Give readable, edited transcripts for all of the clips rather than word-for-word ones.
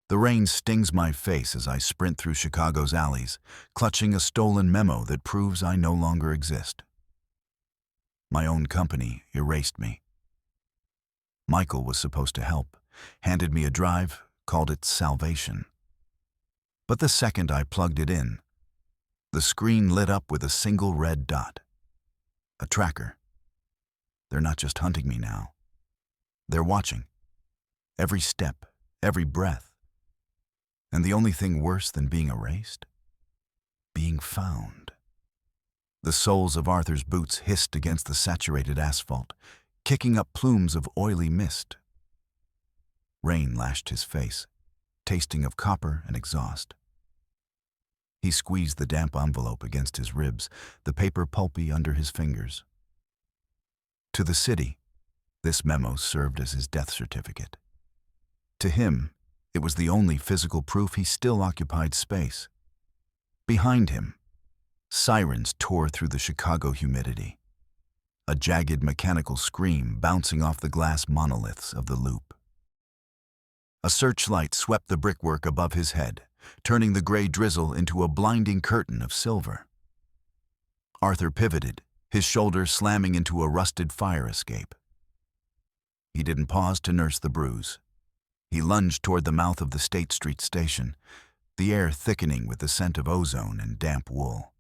The rain stings my face as I sprint through Chicago's alleys, clutching a stolen memo that proves I no longer exist. My own company erased me. Michael was supposed to help, handed me a drive, called it salvation. But the second I plugged it in, the screen lit up with a single red dot. A tracker. They're not just hunting me now. They're watching. Every step, every breath. And the only thing worse than being erased? Being found. The soles of Arthur's boots hissed against the saturated asphalt, kicking up plumes of oily mist. Rain lashed his face, tasting of copper and exhaust. He squeezed the damp envelope against his ribs, the paper pulpy under his fingers. To the city, this memo served as his death certificate. To him, it was the only physical proof he still occupied space. Behind him, sirens tore through the Chicago humidity, a jagged mechanical scream bouncing off the glass monoliths of the loop. A searchlight swept the brickwork above his head, turning the gray drizzle into a blinding curtain of silver. Arthur pivoted, his shoulder slamming into a rusted fire escape. He didn't pause to nurse the bruise. He lunged toward the mouth of the State Street station, the air thickening with the scent of ozone and damp wool.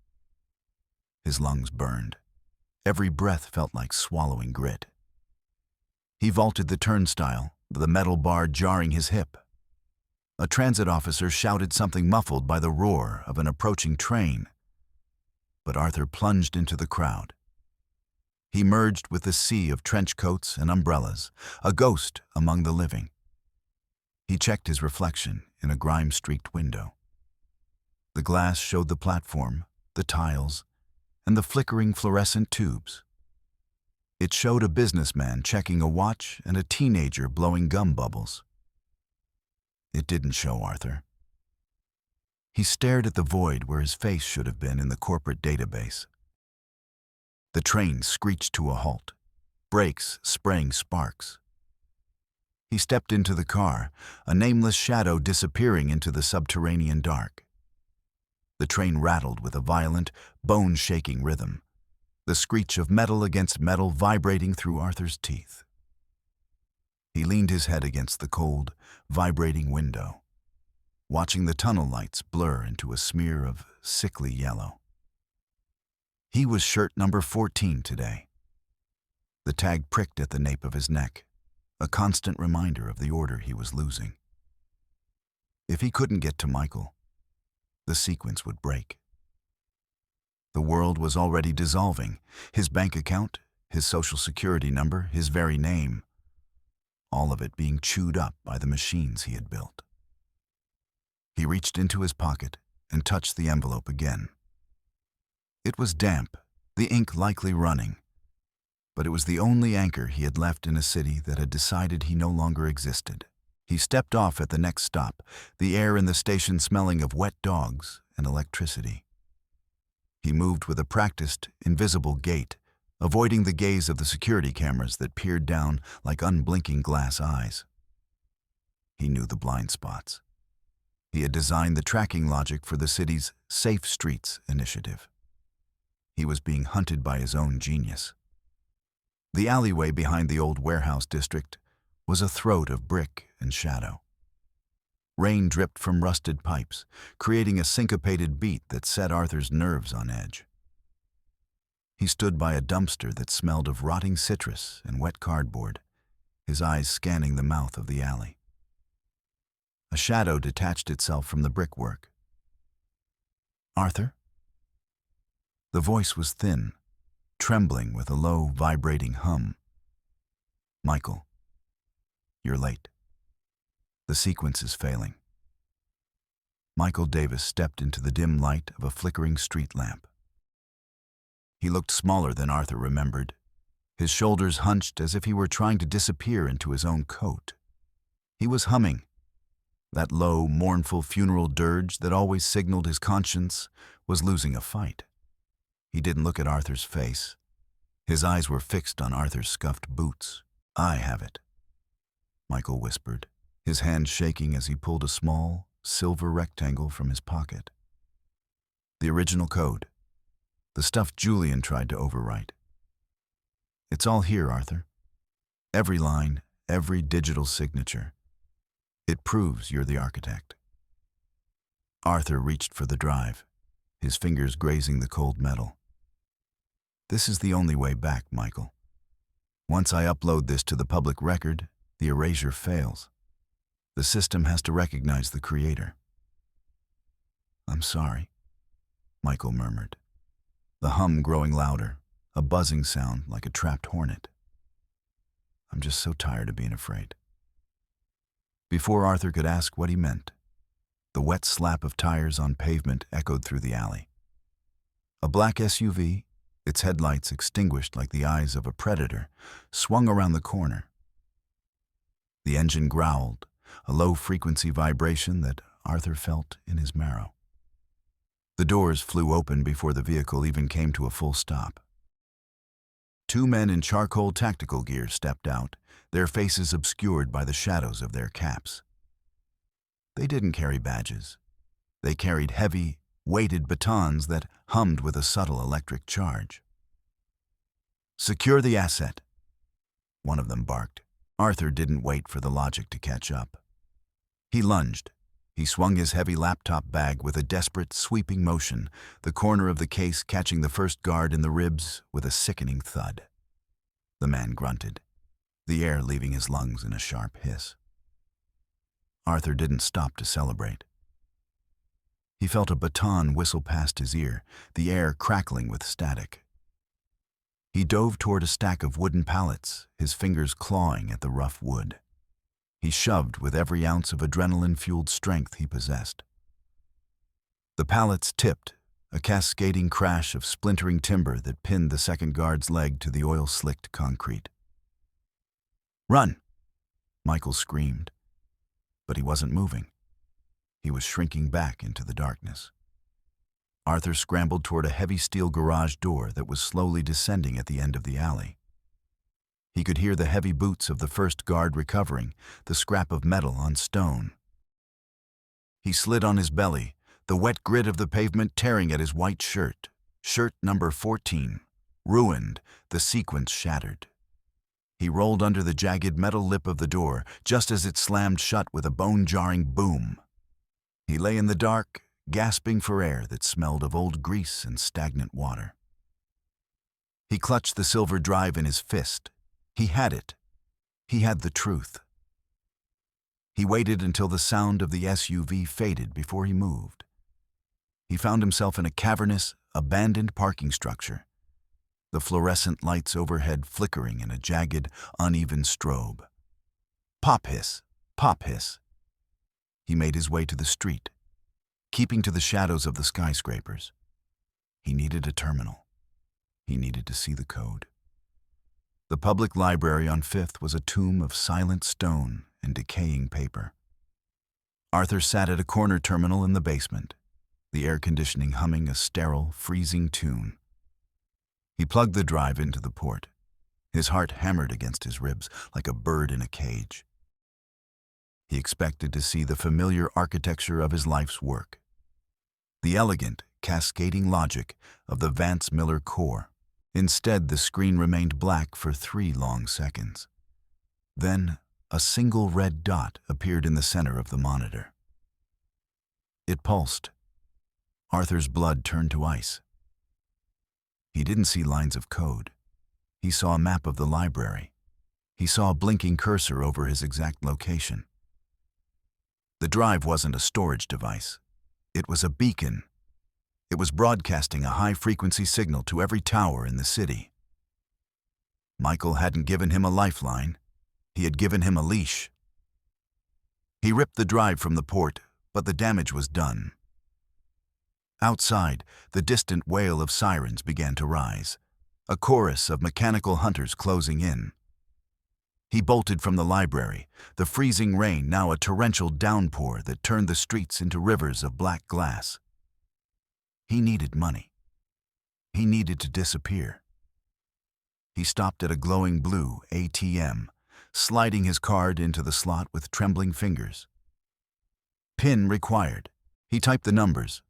His lungs burned. Every breath felt like swallowing grit. He vaulted the turnstile, the metal bar jarring his hip. A transit officer shouted something muffled by the roar of an approaching train. But Arthur plunged into the crowd. He merged with the sea of trench coats and umbrellas, a ghost among the living. He checked his reflection in a grime-streaked window. The glass showed the platform, the tiles, and the flickering fluorescent tubes. It showed a businessman checking a watch and a teenager blowing gum bubbles. It didn't show Arthur. He stared at the void where his face should have been in the corporate database. The train screeched to a halt, brakes spraying sparks. He stepped into the car, a nameless shadow disappearing into the subterranean dark. The train rattled with a violent, bone-shaking rhythm, the screech of metal against metal vibrating through Arthur's teeth. He leaned his head against the cold, vibrating window, watching the tunnel lights blur into a smear of sickly yellow. He was shirt number 14 today. The tag pricked at the nape of his neck, a constant reminder of the order he was losing. If he couldn't get to Michael, the sequence would break. The world was already dissolving, his bank account, his social security number, his very name, all of it being chewed up by the machines he had built. He reached into his pocket and touched the envelope again. It was damp, the ink likely running, but it was the only anchor he had left in a city that had decided he no longer existed. He stepped off at the next stop, the air in the station smelling of wet dogs and electricity. He moved with a practiced, invisible gait, avoiding the gaze of the security cameras that peered down like unblinking glass eyes. He knew the blind spots. He had designed the tracking logic for the city's Safe Streets initiative. He was being hunted by his own genius. The alleyway behind the old warehouse district was a throat of brick and shadow. Rain dripped from rusted pipes, creating a syncopated beat that set Arthur's nerves on edge. He stood by a dumpster that smelled of rotting citrus and wet cardboard, his eyes scanning the mouth of the alley. A shadow detached itself from the brickwork. "Arthur?" The voice was thin, trembling with a low, vibrating hum. "Michael, you're late. The sequence is failing." Michael Davis stepped into the dim light of a flickering street lamp. He looked smaller than Arthur remembered, his shoulders hunched as if he were trying to disappear into his own coat. He was humming. That low, mournful funeral dirge that always signaled his conscience was losing a fight. He didn't look at Arthur's face. His eyes were fixed on Arthur's scuffed boots. "I have it," Michael whispered, his hand shaking as he pulled a small, silver rectangle from his pocket. The original code. The stuff Julian tried to overwrite. It's all here, Arthur. Every line, every digital signature. It proves you're the architect. Arthur reached for the drive, his fingers grazing the cold metal. This is the only way back, Michael. Once I upload this to the public record, the erasure fails. The system has to recognize the creator. I'm sorry, Michael murmured, the hum growing louder, a buzzing sound like a trapped hornet. I'm just so tired of being afraid. Before Arthur could ask what he meant, the wet slap of tires on pavement echoed through the alley. A black SUV, its headlights extinguished like the eyes of a predator, swung around the corner. The engine growled, a low-frequency vibration that Arthur felt in his marrow. The doors flew open before the vehicle even came to a full stop. Two men in charcoal tactical gear stepped out, their faces obscured by the shadows of their caps. They didn't carry badges. They carried heavy, weighted batons that hummed with a subtle electric charge. "Secure the asset," one of them barked. Arthur didn't wait for the logic to catch up. He lunged. He swung his heavy laptop bag with a desperate, sweeping motion, the corner of the case catching the first guard in the ribs with a sickening thud. The man grunted, the air leaving his lungs in a sharp hiss. Arthur didn't stop to celebrate. He felt a baton whistle past his ear, the air crackling with static. He dove toward a stack of wooden pallets, his fingers clawing at the rough wood. He shoved with every ounce of adrenaline-fueled strength he possessed. The pallets tipped, a cascading crash of splintering timber that pinned the second guard's leg to the oil-slicked concrete. "Run!" Michael screamed. But he wasn't moving. He was shrinking back into the darkness. Arthur scrambled toward a heavy steel garage door that was slowly descending at the end of the alley. He could hear the heavy boots of the first guard recovering, the scrap of metal on stone. He slid on his belly, the wet grit of the pavement tearing at his white shirt. Shirt number 14. Ruined, the sequins shattered. He rolled under the jagged metal lip of the door, just as it slammed shut with a bone-jarring boom. He lay in the dark, gasping for air that smelled of old grease and stagnant water. He clutched the silver drive in his fist. He had it. He had the truth. He waited until the sound of the SUV faded before he moved. He found himself in a cavernous, abandoned parking structure, the fluorescent lights overhead flickering in a jagged, uneven strobe. Pop hiss, pop hiss. He made his way to the street, keeping to the shadows of the skyscrapers. He needed a terminal. He needed to see the code. The public library on 5th was a tomb of silent stone and decaying paper. Arthur sat at a corner terminal in the basement, the air conditioning humming a sterile, freezing tune. He plugged the drive into the port. His heart hammered against his ribs like a bird in a cage. He expected to see the familiar architecture of his life's work, the elegant, cascading logic of the Vance-Miller core. Instead, the screen remained black for 3 long seconds. Then, a single red dot appeared in the center of the monitor. It pulsed. Arthur's blood turned to ice. He didn't see lines of code. He saw a map of the library. He saw a blinking cursor over his exact location. The drive wasn't a storage device. It was a beacon. It was broadcasting a high-frequency signal to every tower in the city. Michael hadn't given him a lifeline. He had given him a leash. He ripped the drive from the port, but the damage was done. Outside, the distant wail of sirens began to rise, a chorus of mechanical hunters closing in. He bolted from the library, the freezing rain now a torrential downpour that turned the streets into rivers of black glass. He needed money. He needed to disappear. He stopped at a glowing blue ATM, sliding his card into the slot with trembling fingers. PIN required. He typed the numbers,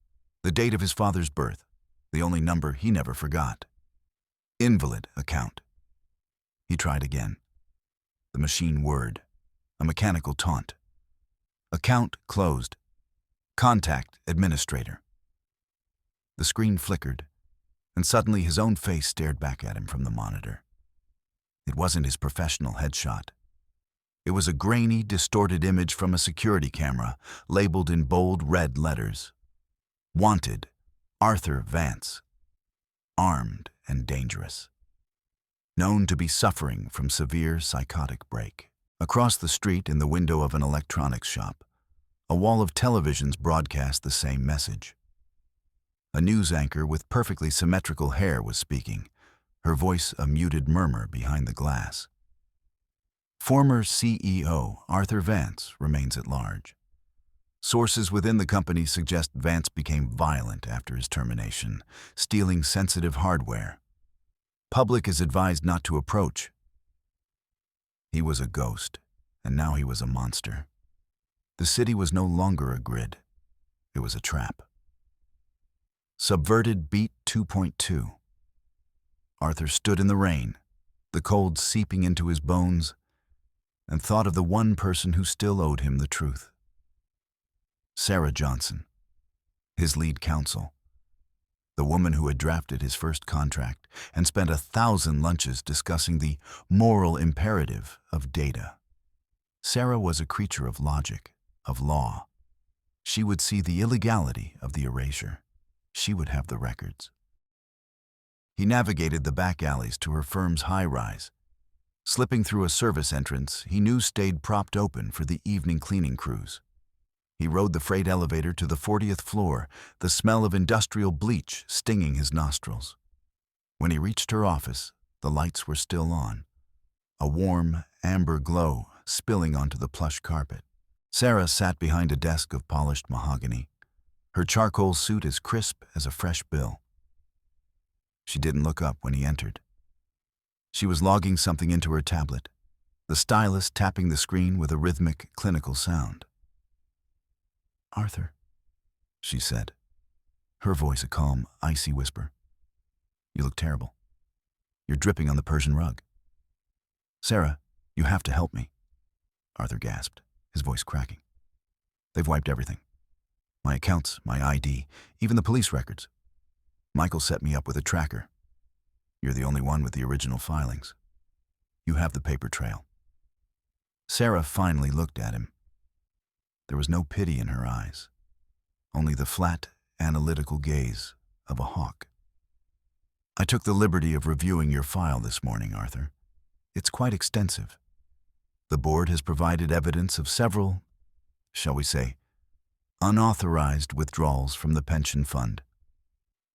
the date of his father's birth, the only number he never forgot. Invalid account. He tried again. The machine whirred, a mechanical taunt. Account closed. Contact administrator. The screen flickered, and suddenly his own face stared back at him from the monitor. It wasn't his professional headshot. It was a grainy, distorted image from a security camera, labeled in bold red letters. Wanted, Arthur Vance. Armed and dangerous. Known to be suffering from severe psychotic break. Across the street, in the window of an electronics shop, a wall of televisions broadcast the same message. A news anchor with perfectly symmetrical hair was speaking, her voice a muted murmur behind the glass. Former CEO Arthur Vance remains at large. Sources within the company suggest Vance became violent after his termination, stealing sensitive hardware. Public is advised not to approach. He was a ghost, and now he was a monster. The city was no longer a grid. It was a trap. Subverted Beat 2.2. Arthur stood in the rain, the cold seeping into his bones, and thought of the one person who still owed him the truth. Sarah Johnson, his lead counsel, the woman who had drafted his first contract and spent 1,000 lunches discussing the moral imperative of data. Sarah was a creature of logic, of law. She would see the illegality of the erasure. She would have the records. He navigated the back alleys to her firm's high-rise. Slipping through a service entrance he knew stayed propped open for the evening cleaning crews. He rode the freight elevator to the 40th floor, the smell of industrial bleach stinging his nostrils. When he reached her office, the lights were still on, a warm, amber glow spilling onto the plush carpet. Sarah sat behind a desk of polished mahogany, her charcoal suit as crisp as a fresh bill. She didn't look up when he entered. She was logging something into her tablet, the stylus tapping the screen with a rhythmic, clinical sound. "Arthur," she said, her voice a calm, icy whisper. "You look terrible. You're dripping on the Persian rug." "Sarah, you have to help me," Arthur gasped, his voice cracking. "They've wiped everything. My accounts, my ID, even the police records. Michael set me up with a tracker. You're the only one with the original filings. You have the paper trail." Sarah finally looked at him. There was no pity in her eyes, only the flat, analytical gaze of a hawk. "I took the liberty of reviewing your file this morning, Arthur. It's quite extensive. The board has provided evidence of several, shall we say, unauthorized withdrawals from the pension fund,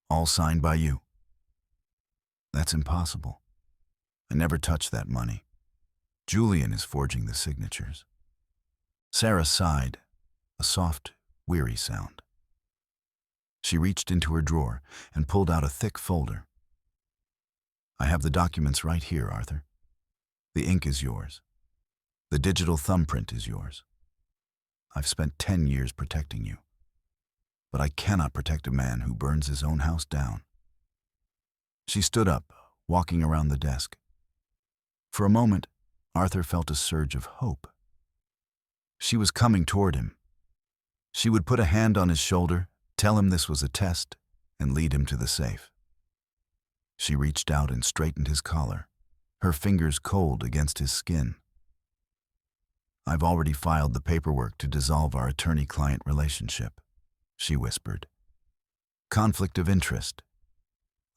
all signed by you." "That's impossible. I never touched that money. Julian is forging the signatures." Sarah sighed, a soft, weary sound. She reached into her drawer and pulled out a thick folder. "I have the documents right here, Arthur. The ink is yours. The digital thumbprint is yours. I've spent 10 years protecting you, but I cannot protect a man who burns his own house down." She stood up, walking around the desk. For a moment, Arthur felt a surge of hope. She was coming toward him. She would put a hand on his shoulder, tell him this was a test, and lead him to the safe. She reached out and straightened his collar, her fingers cold against his skin. "I've already filed the paperwork to dissolve our attorney-client relationship," she whispered. "Conflict of interest.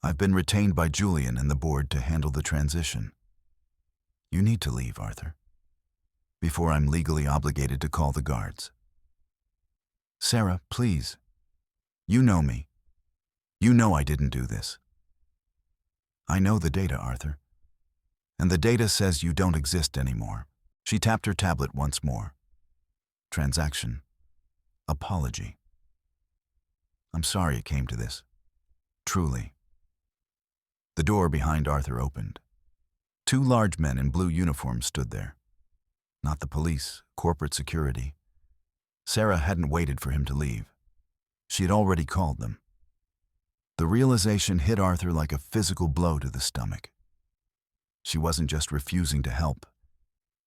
I've been retained by Julian and the board to handle the transition. You need to leave, Arthur, before I'm legally obligated to call the guards." "Sarah, please. You know me. You know I didn't do this." "I know the data, Arthur. And the data says you don't exist anymore." She tapped her tablet once more. Transaction. Apology. "I'm sorry it came to this. Truly." The door behind Arthur opened. 2 large men in blue uniforms stood there, not the police, corporate security. Sarah hadn't waited for him to leave. She had already called them. The realization hit Arthur like a physical blow to the stomach. She wasn't just refusing to help.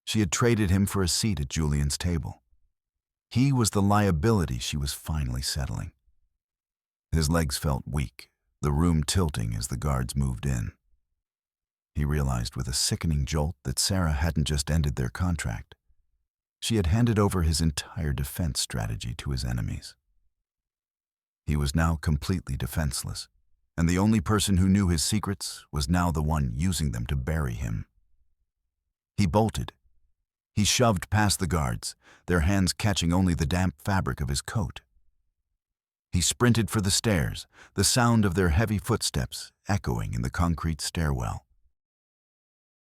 She had traded him for a seat at Julian's table. He was the liability she was finally settling. His legs felt weak, the room tilting as the guards moved in. He realized with a sickening jolt that Sarah hadn't just ended their contract. She had handed over his entire defense strategy to his enemies. He was now completely defenseless, and the only person who knew his secrets was now the one using them to bury him. He bolted. He shoved past the guards, their hands catching only the damp fabric of his coat. He sprinted for the stairs, the sound of their heavy footsteps echoing in the concrete stairwell.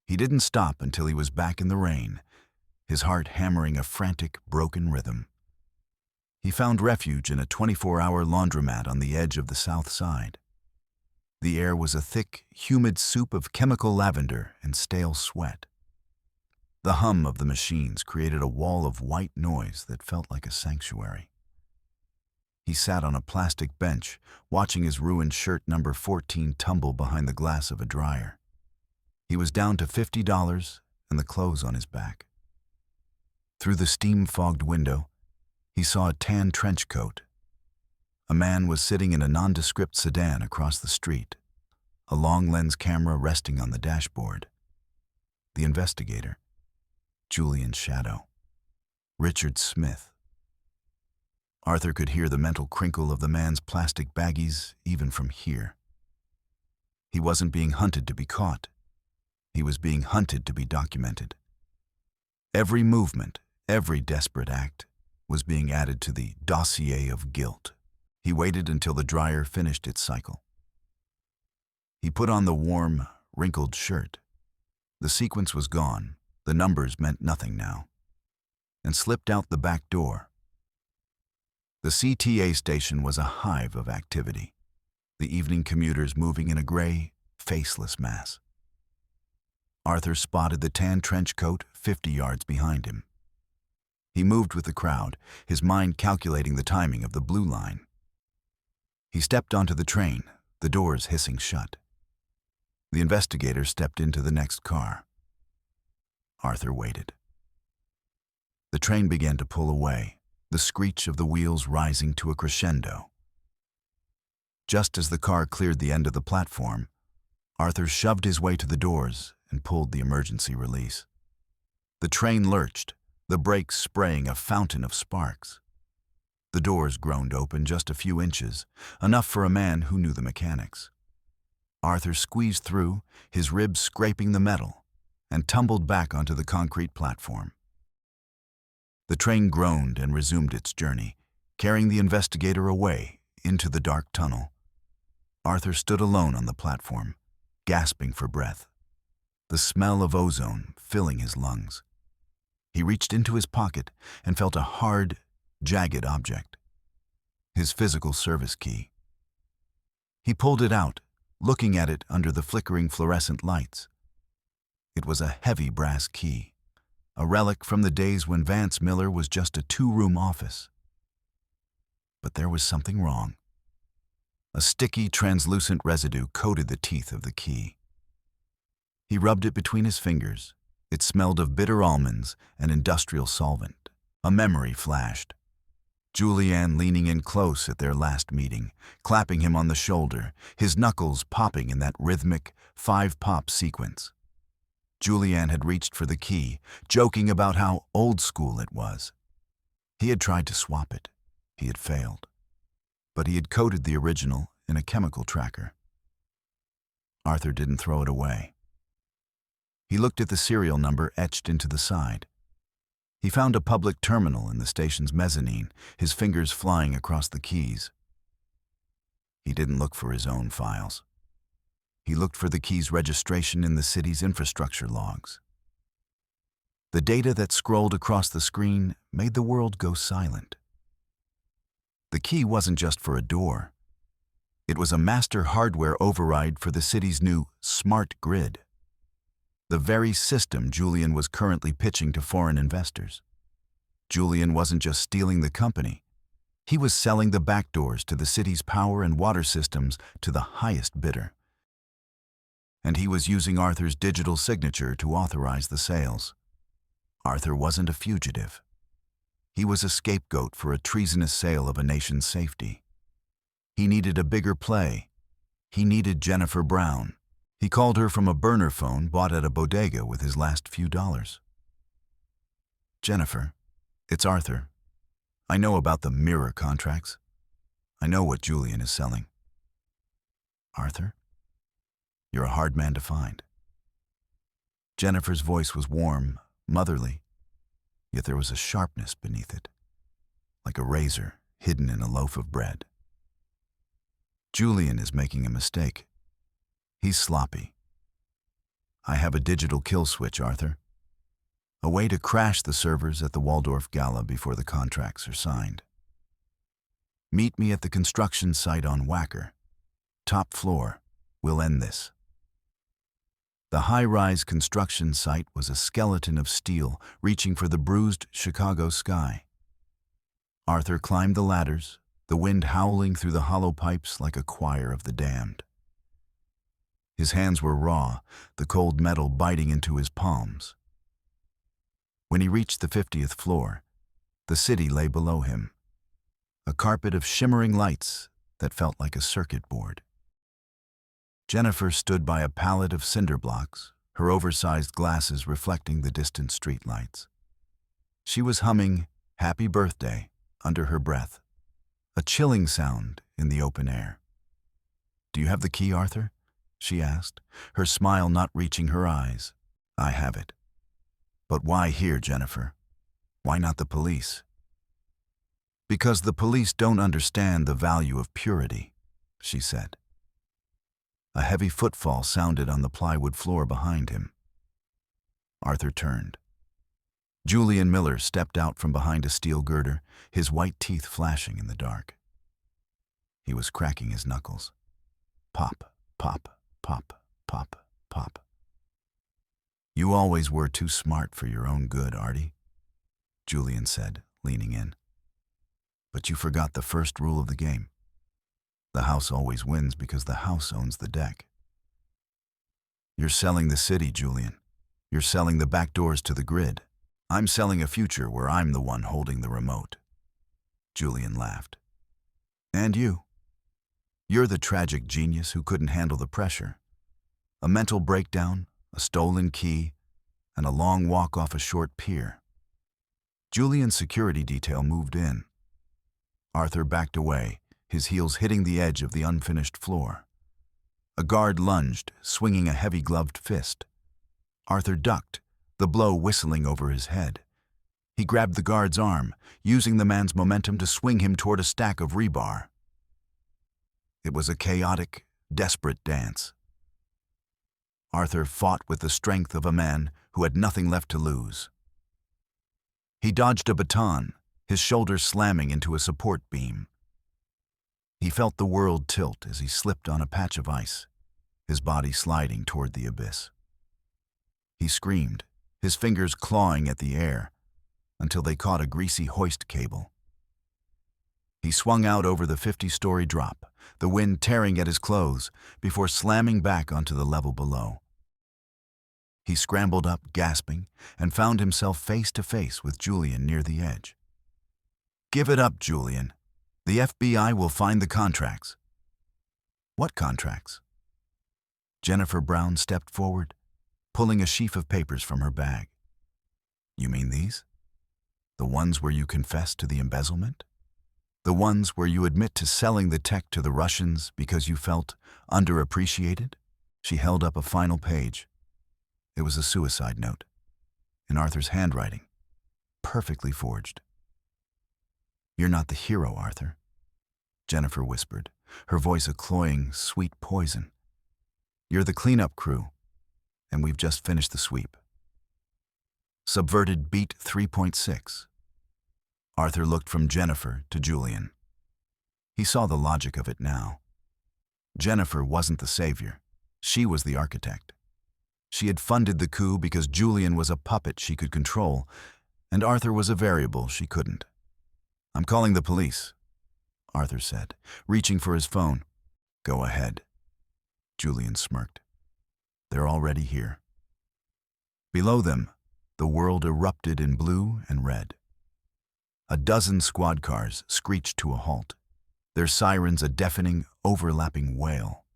He didn't stop until he was back in the rain, his heart hammering a frantic, broken rhythm. He found refuge in a 24-hour laundromat on the edge of the South Side. The air was a thick, humid soup of chemical lavender and stale sweat. The hum of the machines created a wall of white noise that felt like a sanctuary. He sat on a plastic bench, watching his ruined shirt number 14 tumble behind the glass of a dryer. He was down to $50 and the clothes on his back. Through the steam-fogged window, he saw a tan trench coat. A man was sitting in a nondescript sedan across the street, a long-lens camera resting on the dashboard. The investigator, Julian's shadow, Richard Smith. Arthur could hear the mental crinkle of the man's plastic baggies even from here. He wasn't being hunted to be caught. He was being hunted to be documented. Every movement, every desperate act, was being added to the dossier of guilt. He waited until the dryer finished its cycle. He put on the warm, wrinkled shirt. The sequence was gone, the numbers meant nothing now, and slipped out the back door. The CTA station was a hive of activity, the evening commuters moving in a gray, faceless mass. Arthur spotted the tan trench coat 50 yards behind him. He moved with the crowd, his mind calculating the timing of the blue line. He stepped onto the train, the doors hissing shut. The investigator stepped into the next car. Arthur waited. The train began to pull away, the screech of the wheels rising to a crescendo. Just as the car cleared the end of the platform, Arthur shoved his way to the doors and pulled the emergency release. The train lurched, the brakes spraying a fountain of sparks. The doors groaned open just a few inches, enough for a man who knew the mechanics. Arthur squeezed through, his ribs scraping the metal, and tumbled back onto the concrete platform. The train groaned and resumed its journey, carrying the investigator away into the dark tunnel. Arthur stood alone on the platform, gasping for breath, the smell of ozone filling his lungs. He reached into his pocket and felt a hard, jagged object, his physical service key. He pulled it out, looking at it under the flickering fluorescent lights. It was a heavy brass key, a relic from the days when Vance-Miller was just a 2-room office. But there was something wrong. A sticky, translucent residue coated the teeth of the key. He rubbed it between his fingers. It smelled of bitter almonds and industrial solvent. A memory flashed. Julianne leaning in close at their last meeting, clapping him on the shoulder, his knuckles popping in that rhythmic 5-pop sequence. Julianne had reached for the key, joking about how old school it was. He had tried to swap it. He had failed. But he had coded the original in a chemical tracker. Arthur didn't throw it away. He looked at the serial number etched into the side. He found a public terminal in the station's mezzanine, his fingers flying across the keys. He didn't look for his own files. He looked for the key's registration in the city's infrastructure logs. The data that scrolled across the screen made the world go silent. The key wasn't just for a door. It was a master hardware override for the city's new smart grid. The very system Julian was currently pitching to foreign investors. Julian wasn't just stealing the company. He was selling the backdoors to the city's power and water systems to the highest bidder. And he was using Arthur's digital signature to authorize the sales. Arthur wasn't a fugitive. He was a scapegoat for a treasonous sale of a nation's safety. He needed a bigger play. He needed Jennifer Brown. He called her from a burner phone bought at a bodega with his last few dollars. "Jennifer, it's Arthur. I know about the mirror contracts. I know what Julian is selling." "Arthur? You're a hard man to find." Jennifer's voice was warm, motherly, yet there was a sharpness beneath it, like a razor hidden in a loaf of bread. "Julian is making a mistake. He's sloppy. I have a digital kill switch, Arthur. A way to crash the servers at the Waldorf Gala before the contracts are signed. Meet me at the construction site on Wacker. Top floor. We'll end this." The high-rise construction site was a skeleton of steel reaching for the bruised Chicago sky. Arthur climbed the ladders, the wind howling through the hollow pipes like a choir of the damned. His hands were raw, the cold metal biting into his palms. When he reached the 50th floor, the city lay below him, a carpet of shimmering lights that felt like a circuit board. Jennifer stood by a pallet of cinder blocks, her oversized glasses reflecting the distant streetlights. She was humming "Happy Birthday" under her breath, a chilling sound in the open air. "Do you have the key, Arthur?" she asked, her smile not reaching her eyes. "I have it. But why here, Jennifer? Why not the police?" "Because the police don't understand the value of purity," she said. A heavy footfall sounded on the plywood floor behind him. Arthur turned. Julian Miller stepped out from behind a steel girder, his white teeth flashing in the dark. He was cracking his knuckles. Pop, pop, pop, pop, pop. "You always were too smart for your own good, Artie," Julian said, leaning in. "But you forgot the first rule of the game. The house always wins because the house owns the deck." "You're selling the city, Julian. You're selling the back doors to the grid. I'm selling a future where I'm the one holding the remote." Julian laughed. "And you? You're the tragic genius who couldn't handle the pressure. A mental breakdown, a stolen key, and a long walk off a short pier." Julian's security detail moved in. Arthur backed away, his heels hitting the edge of the unfinished floor. A guard lunged, swinging a heavy-gloved fist. Arthur ducked, the blow whistling over his head. He grabbed the guard's arm, using the man's momentum to swing him toward a stack of rebar. It was a chaotic, desperate dance. Arthur fought with the strength of a man who had nothing left to lose. He dodged a baton, his shoulder slamming into a support beam. He felt the world tilt as he slipped on a patch of ice, his body sliding toward the abyss. He screamed, his fingers clawing at the air, until they caught a greasy hoist cable. He swung out over the 50-story drop, the wind tearing at his clothes, before slamming back onto the level below. He scrambled up, gasping, and found himself face to face with Julian near the edge. "Give it up, Julian. The FBI will find the contracts." "What contracts?" Jennifer Brown stepped forward, pulling a sheaf of papers from her bag. "You mean these? The ones where you confess to the embezzlement? The ones where you admit to selling the tech to the Russians because you felt underappreciated?" She held up a final page. It was a suicide note, in Arthur's handwriting, perfectly forged. "You're not the hero, Arthur," Jennifer whispered, her voice a cloying, sweet poison. "You're the cleanup crew, and we've just finished the sweep." Subverted beat 3.6. Arthur looked from Jennifer to Julian. He saw the logic of it now. Jennifer wasn't the savior. She was the architect. She had funded the coup because Julian was a puppet she could control, and Arthur was a variable she couldn't. "I'm calling the police," Arthur said, reaching for his phone. "Go ahead." Julian smirked. "They're already here." Below them, the world erupted in blue and red. A dozen squad cars screeched to a halt, their sirens a deafening, overlapping wail.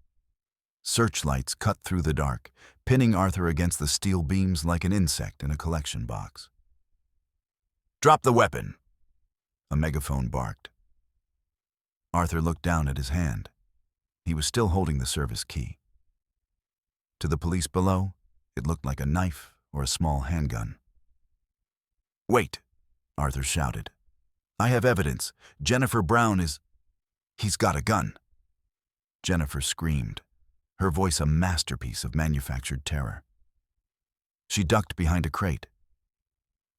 Searchlights cut through the dark, pinning Arthur against the steel beams like an insect in a collection box. "Drop the weapon!" a megaphone barked. Arthur looked down at his hand. He was still holding the service key. To the police below, it looked like a knife or a small handgun. "Wait!" Arthur shouted. "I have evidence. Jennifer Brown is... He's got a gun." Jennifer screamed, her voice a masterpiece of manufactured terror. She ducked behind a crate.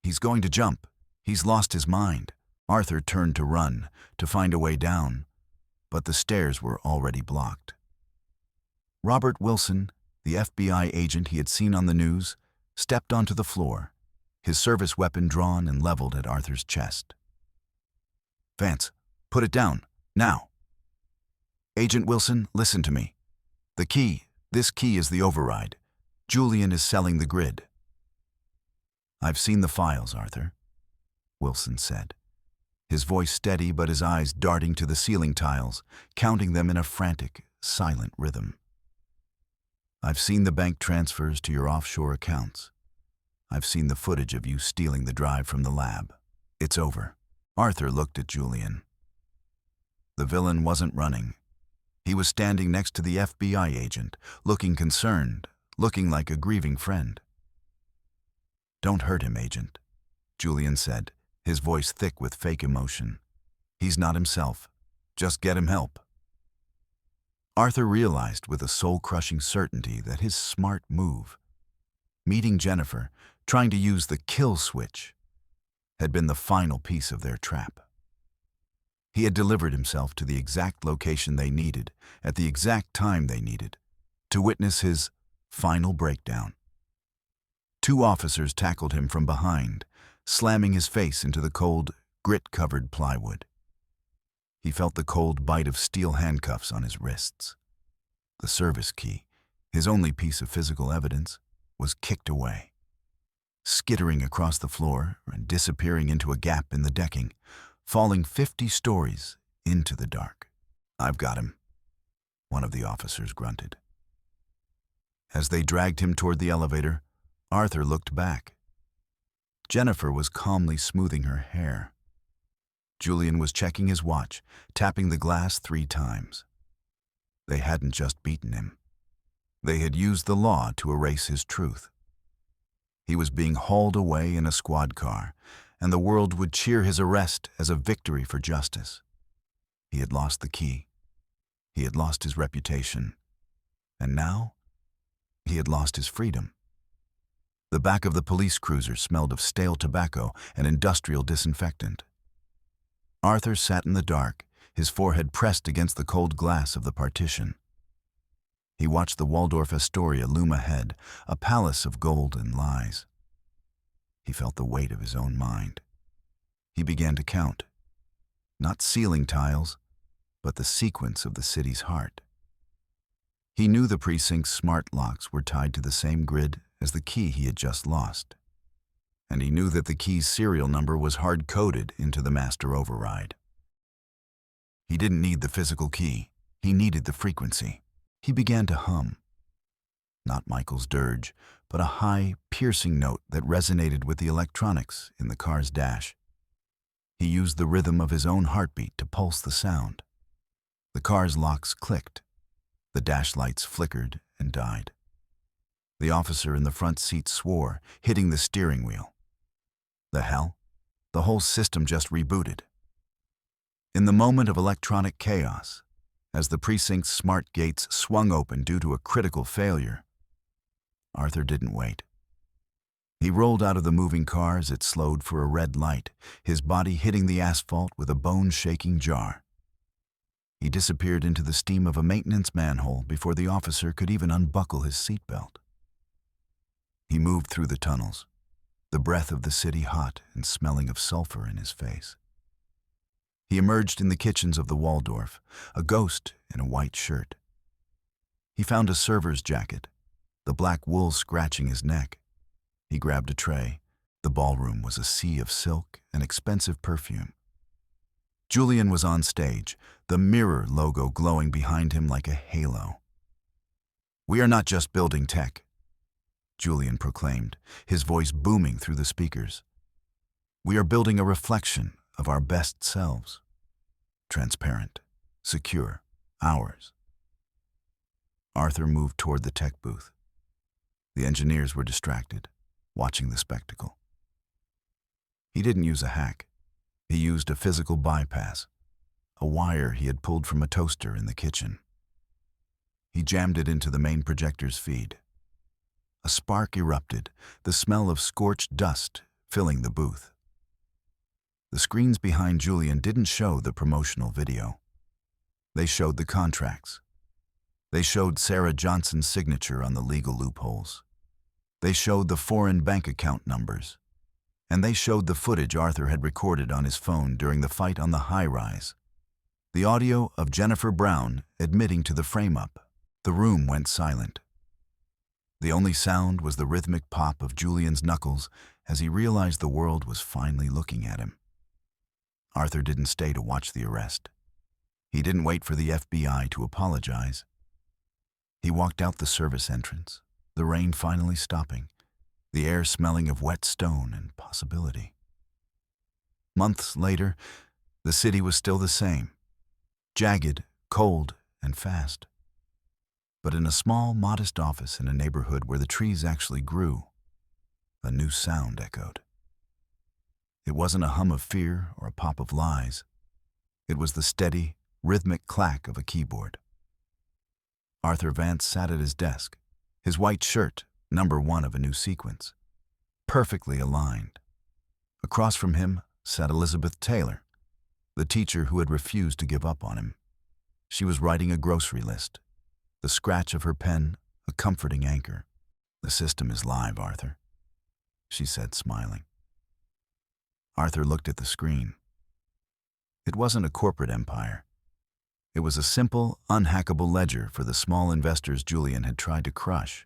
"He's going to jump. He's lost his mind." Arthur turned to run, to find a way down, but the stairs were already blocked. Robert Wilson, the FBI agent he had seen on the news, stepped onto the floor, his service weapon drawn and leveled at Arthur's chest. "Vance, put it down, now." "Agent Wilson, listen to me. This key is the override. Julian is selling the grid." "I've seen the files, Arthur," Wilson said, his voice steady but his eyes darting to the ceiling tiles, counting them in a frantic, silent rhythm. "I've seen the bank transfers to your offshore accounts. I've seen the footage of you stealing the drive from the lab. It's over." Arthur looked at Julian. The villain wasn't running. He was standing next to the FBI agent, looking concerned, looking like a grieving friend. "Don't hurt him, Agent," Julian said, his voice thick with fake emotion. "He's not himself. Just get him help." Arthur realized with a soul-crushing certainty that his smart move, meeting Jennifer, trying to use the kill switch, had been the final piece of their trap. He had delivered himself to the exact location they needed, at the exact time they needed, to witness his final breakdown. Two officers tackled him from behind, slamming his face into the cold, grit-covered plywood. He felt the cold bite of steel handcuffs on his wrists. The service key, his only piece of physical evidence, was kicked away. Skittering across the floor and disappearing into a gap in the decking, falling 50 stories into the dark. "I've got him," one of the officers grunted. As they dragged him toward the elevator, Arthur looked back. Jennifer was calmly smoothing her hair. Julian was checking his watch, tapping the glass 3 times. They hadn't just beaten him. They had used the law to erase his truth. He was being hauled away in a squad car, and the world would cheer his arrest as a victory for justice. He had lost the key. He had lost his reputation. And now, he had lost his freedom. The back of the police cruiser smelled of stale tobacco and industrial disinfectant. Arthur sat in the dark, his forehead pressed against the cold glass of the partition. He watched the Waldorf Astoria loom ahead, a palace of gold and lies. He felt the weight of his own mind. He began to count, not ceiling tiles, but the sequence of the city's heart. He knew the precinct's smart locks were tied to the same grid as the key he had just lost. And he knew that the key's serial number was hard-coded into the master override. He didn't need the physical key. He needed the frequency. He began to hum. Not Michael's dirge, but a high, piercing note that resonated with the electronics in the car's dash. He used the rhythm of his own heartbeat to pulse the sound. The car's locks clicked. The dash lights flickered and died. The officer in the front seat swore, hitting the steering wheel. The hell? The whole system just rebooted. In the moment of electronic chaos, as the precinct's smart gates swung open due to a critical failure, Arthur didn't wait. He rolled out of the moving car as it slowed for a red light, his body hitting the asphalt with a bone-shaking jar. He disappeared into the steam of a maintenance manhole before the officer could even unbuckle his seatbelt. He moved through the tunnels, the breath of the city hot and smelling of sulfur in his face. He emerged in the kitchens of the Waldorf, a ghost in a white shirt. He found a server's jacket, the black wool scratching his neck. He grabbed a tray. The ballroom was a sea of silk and expensive perfume. Julian was on stage, the mirror logo glowing behind him like a halo. "We are not just building tech," Julian proclaimed, his voice booming through the speakers. "We are building a reflection of our best selves. Transparent, secure, ours." Arthur moved toward the tech booth. The engineers were distracted, watching the spectacle. He didn't use a hack. He used a physical bypass, a wire he had pulled from a toaster in the kitchen. He jammed it into the main projector's feed. A spark erupted, the smell of scorched dust filling the booth. The screens behind Julian didn't show the promotional video. They showed the contracts. They showed Sarah Johnson's signature on the legal loopholes. They showed the foreign bank account numbers. And they showed the footage Arthur had recorded on his phone during the fight on the high-rise. The audio of Jennifer Brown admitting to the frame-up. The room went silent. The only sound was the rhythmic pop of Julian's knuckles as he realized the world was finally looking at him. Arthur didn't stay to watch the arrest. He didn't wait for the FBI to apologize. He walked out the service entrance, the rain finally stopping, the air smelling of wet stone and possibility. Months later, the city was still the same, jagged, cold, and fast. But in a small, modest office in a neighborhood where the trees actually grew, a new sound echoed. It wasn't a hum of fear or a pop of lies. It was the steady, rhythmic clack of a keyboard. Arthur Vance sat at his desk, his white shirt, number 1 of a new sequence, perfectly aligned. Across from him sat Elizabeth Taylor, the teacher who had refused to give up on him. She was writing a grocery list, the scratch of her pen a comforting anchor. "The system is live, Arthur," she said, smiling. Arthur looked at the screen. It wasn't a corporate empire. It was a simple, unhackable ledger for the small investors Julian had tried to crush.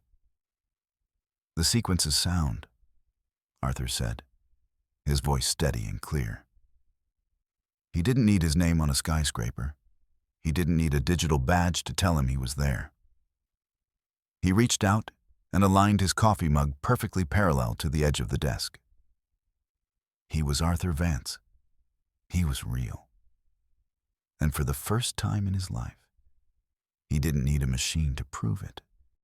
"The sequence is sound," Arthur said, his voice steady and clear. He didn't need his name on a skyscraper. He didn't need a digital badge to tell him he was there. He reached out and aligned his coffee mug perfectly parallel to the edge of the desk. He was Arthur Vance. He was real. And for the first time in his life, he didn't need a machine to prove it.